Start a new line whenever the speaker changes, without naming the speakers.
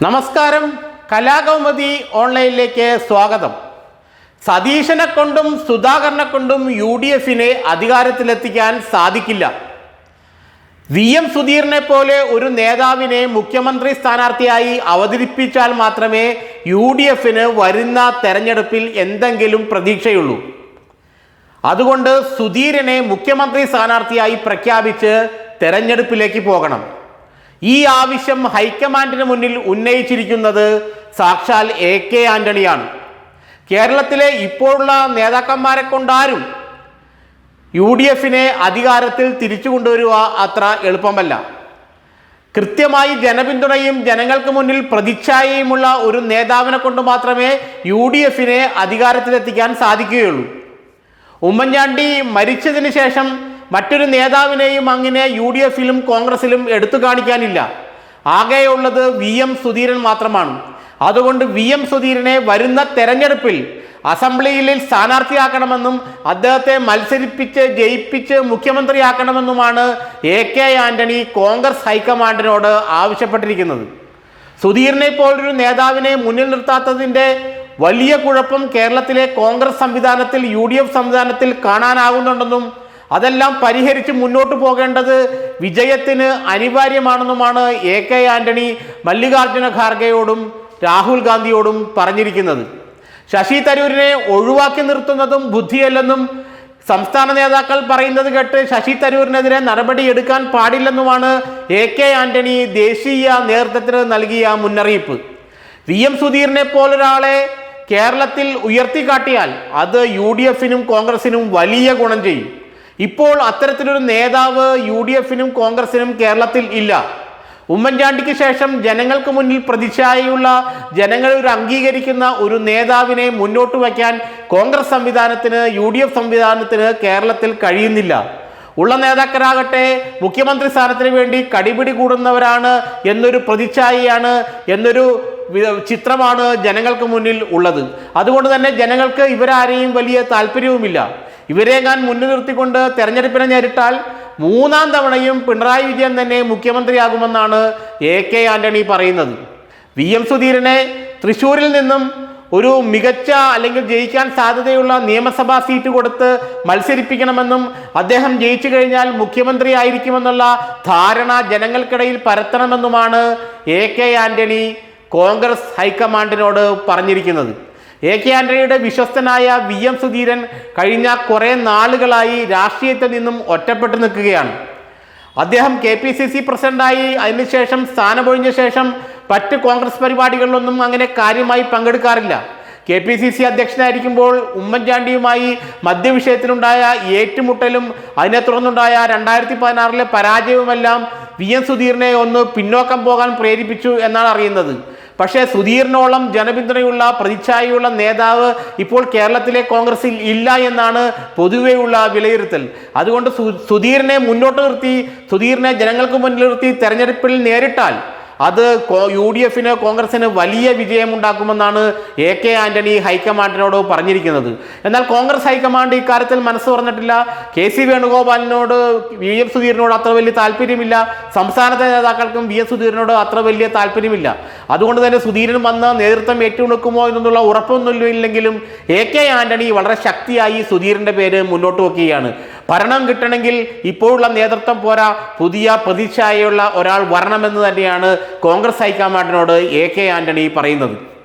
നമസ്കാരം. കലാകൗമുദി ഓൺലൈനിലേക്ക് സ്വാഗതം. സതീശനെ കൊണ്ടും സുധാകരനെ കൊണ്ടും UDFനെ അധികാരത്തിലെത്തിക്കാൻ സാധിക്കില്ല. VM സുധീറിനെ പോലെ ഒരു നേതാവിനെ മുഖ്യമന്ത്രി സ്ഥാനാർത്ഥിയായി അവതരിപ്പിച്ചാൽ മാത്രമേ UDFന് വരുന്ന തെരഞ്ഞെടുപ്പിൽ എന്തെങ്കിലും പ്രതീക്ഷയുള്ളൂ. അതുകൊണ്ട് സുധീരനെ മുഖ്യമന്ത്രി സ്ഥാനാർത്ഥിയായി പ്രഖ്യാപിച്ച് തെരഞ്ഞെടുപ്പിലേക്ക് പോകണം. ഈ ആവശ്യം ഹൈക്കമാൻഡിന് മുന്നിൽ ഉന്നയിച്ചിരിക്കുന്നത് സാക്ഷാൽ AK ആന്റണിയാണ്. കേരളത്തിലെ ഇപ്പോഴുള്ള നേതാക്കന്മാരെ കൊണ്ടാരും UDFനെ അധികാരത്തിൽ തിരിച്ചു കൊണ്ടുവരിക അത്ര എളുപ്പമല്ല. കൃത്യമായി ജനപിന്തുണയും ജനങ്ങൾക്ക് മുന്നിൽ പ്രതിച്ഛായയുമുള്ള ഒരു നേതാവിനെ കൊണ്ട് മാത്രമേ UDFനെ അധികാരത്തിലെത്തിക്കാൻ സാധിക്കുകയുള്ളൂ. ഉമ്മൻചാണ്ടി മരിച്ചതിന് ശേഷം മറ്റൊരു നേതാവിനെയും അങ്ങനെ UDFലും കോൺഗ്രസിലും എടുത്തു കാണിക്കാനില്ല. ആകെയുള്ളത് VM സുധീരൻ മാത്രമാണ്. അതുകൊണ്ട് VM സുധീരനെ വരുന്ന തെരഞ്ഞെടുപ്പിൽ അസംബ്ലിയിൽ സ്ഥാനാർത്ഥിയാക്കണമെന്നും അദ്ദേഹത്തെ മത്സരിപ്പിച്ച് ജയിപ്പിച്ച് മുഖ്യമന്ത്രിയാക്കണമെന്നുമാണ് AK ആന്റണി കോൺഗ്രസ് ഹൈക്കമാൻഡിനോട് ആവശ്യപ്പെട്ടിരിക്കുന്നത്. സുധീരനെ പോലൊരു നേതാവിനെ മുന്നിൽ നിർത്താത്തതിൻ്റെ വലിയ കുഴപ്പം കേരളത്തിലെ കോൺഗ്രസ് സംവിധാനത്തിൽ UDF സംവിധാനത്തിൽ കാണാനാകുന്നുണ്ടെന്നും അതെല്ലാം പരിഹരിച്ച് മുന്നോട്ട് പോകേണ്ടത് വിജയത്തിന് അനിവാര്യമാണെന്നുമാണ് AK ആന്റണി മല്ലികാർജുന ഖാർഗെയോടും രാഹുൽ ഗാന്ധിയോടും പറഞ്ഞിരിക്കുന്നത്. ശശി തരൂരിനെ ഒഴിവാക്കി നിർത്തുന്നതും ബുദ്ധിയല്ലെന്നും സംസ്ഥാന നേതാക്കൾ പറയുന്നത് കേട്ട് ശശി തരൂരിനെതിരെ നടപടിയെടുക്കാൻ പാടില്ലെന്നുമാണ് AK ആന്റണി ദേശീയ നേതൃത്വത്തിന് നൽകിയ മുന്നറിയിപ്പ്. VM സുധീറിനെ പോലൊരാളെ കേരളത്തിൽ ഉയർത്തിക്കാട്ടിയാൽ അത് UDFനും കോൺഗ്രസിനും വലിയ ഗുണം ചെയ്യും. ഇപ്പോൾ അത്തരത്തിലൊരു നേതാവ് UDFനും കോൺഗ്രസിനും കേരളത്തിൽ ഇല്ല. ഉമ്മൻചാണ്ടിക്ക് ശേഷം ജനങ്ങൾക്ക് മുന്നിൽ പ്രതിച്ഛായയുള്ള ജനങ്ങൾ അംഗീകരിക്കുന്ന ഒരു നേതാവിനെ മുന്നോട്ട് വയ്ക്കാൻ കോൺഗ്രസ് സംവിധാനത്തിന് UDF സംവിധാനത്തിന് കേരളത്തിൽ കഴിയുന്നില്ല. ഉള്ള നേതാക്കളാകട്ടെ മുഖ്യമന്ത്രി സ്ഥാനത്തിന് വേണ്ടി കടിപിടി കൂടുന്നവരാണ് എന്നൊരു പ്രതിച്ഛായയാണ് എന്നൊരു ചിത്രമാണ് ജനങ്ങൾക്ക് മുന്നിൽ ഉള്ളത്. അതുകൊണ്ട് തന്നെ ജനങ്ങൾക്ക് ഇവരാരെയും വലിയ താല്പര്യവുമില്ല. ഇവരെ ഞാൻ മുന്നിൽ നിർത്തിക്കൊണ്ട് തെരഞ്ഞെടുപ്പിനെ നേരിട്ടാൽ മൂന്നാം തവണയും പിണറായി വിജയൻ തന്നെ മുഖ്യമന്ത്രിയാകുമെന്നാണ് AK ആന്റണി പറയുന്നത്. VM സുധീരനെ തൃശ്ശൂരിൽ നിന്നും ഒരു മികച്ച അല്ലെങ്കിൽ ജയിക്കാൻ സാധ്യതയുള്ള നിയമസഭാ സീറ്റ് കൊടുത്ത് മത്സരിപ്പിക്കണമെന്നും അദ്ദേഹം ജയിച്ചു കഴിഞ്ഞാൽ മുഖ്യമന്ത്രി ആയിരിക്കുമെന്നുള്ള ധാരണ ജനങ്ങൾക്കിടയിൽ പരത്തണമെന്നുമാണ് AK ആന്റണി കോൺഗ്രസ് ഹൈക്കമാൻഡിനോട് പറഞ്ഞിരിക്കുന്നത്. AK ആന്റണിയുടെ വിശ്വസ്തനായ VM സുധീരൻ കഴിഞ്ഞ കുറേ നാളുകളായി രാഷ്ട്രീയത്തിൽ നിന്നും ഒറ്റപ്പെട്ടു നിൽക്കുകയാണ്. അദ്ദേഹം KPCC പ്രസിഡന്റായി അതിനുശേഷം സ്ഥാനമൊഴിഞ്ഞ ശേഷം മറ്റ് കോൺഗ്രസ് പരിപാടികളിലൊന്നും അങ്ങനെ കാര്യമായി പങ്കെടുക്കാറില്ല. KPCC അധ്യക്ഷനായിരിക്കുമ്പോൾ ഉമ്മൻചാണ്ടിയുമായി മദ്യവിഷയത്തിലുണ്ടായ ഏറ്റുമുട്ടലും അതിനെ തുടർന്നുണ്ടായ 2016 പരാജയവുമെല്ലാം VM സുധീറിനെ ഒന്ന് പിന്നോക്കം പോകാൻ പ്രേരിപ്പിച്ചു എന്നാണ് അറിയുന്നത്. പക്ഷേ സുധീറിനോളം ജനപിന്തുണയുള്ള പ്രതിച്ഛായയുള്ള നേതാവ് ഇപ്പോൾ കേരളത്തിലെ കോൺഗ്രസിൽ ഇല്ല എന്നാണ് പൊതുവെയുള്ള വിലയിരുത്തൽ. അതുകൊണ്ട് സുധീറിനെ മുന്നോട്ട് നിർത്തി സുധീറിനെ ജനങ്ങൾക്ക് മുന്നിൽ നിർത്തി തെരഞ്ഞെടുപ്പിൽ നേരിട്ടാൽ അത് UDFന് കോൺഗ്രസിന് വലിയ വിജയമുണ്ടാക്കുമെന്നാണ് AK ആന്റണി ഹൈക്കമാൻഡിനോട് പറഞ്ഞിരിക്കുന്നത്. എന്നാൽ കോൺഗ്രസ് ഹൈക്കമാൻഡ് ഇക്കാര്യത്തിൽ മനസ്സ് പറഞ്ഞിട്ടില്ല. KC വേണുഗോപാലിനോട് VM സുധീറിനോട് അത്ര വലിയ താല്പര്യമില്ല. സംസ്ഥാനത്തെ നേതാക്കൾക്കും VM സുധീറിനോട് അത്ര വലിയ താല്പര്യമില്ല. അതുകൊണ്ട് തന്നെ സുധീരൻ വന്ന് നേതൃത്വം ഏറ്റുമുണക്കുമോ എന്നുള്ള ഉറപ്പൊന്നുമില്ലെങ്കിലും AK ആന്റണി വളരെ ശക്തിയായി സുധീറിൻ്റെ പേര് മുന്നോട്ട് വയ്ക്കുകയാണ്. ഭരണം കിട്ടണമെങ്കിൽ ഇപ്പോഴുള്ള നേതൃത്വം പോരാ, പുതിയ പ്രതിച്ഛായയുള്ള ഒരാൾ വരണമെന്ന് തന്നെയാണ് കോൺഗ്രസ് ഹൈക്കമാൻഡിനോട് AK ആന്റണി പറയുന്നത്.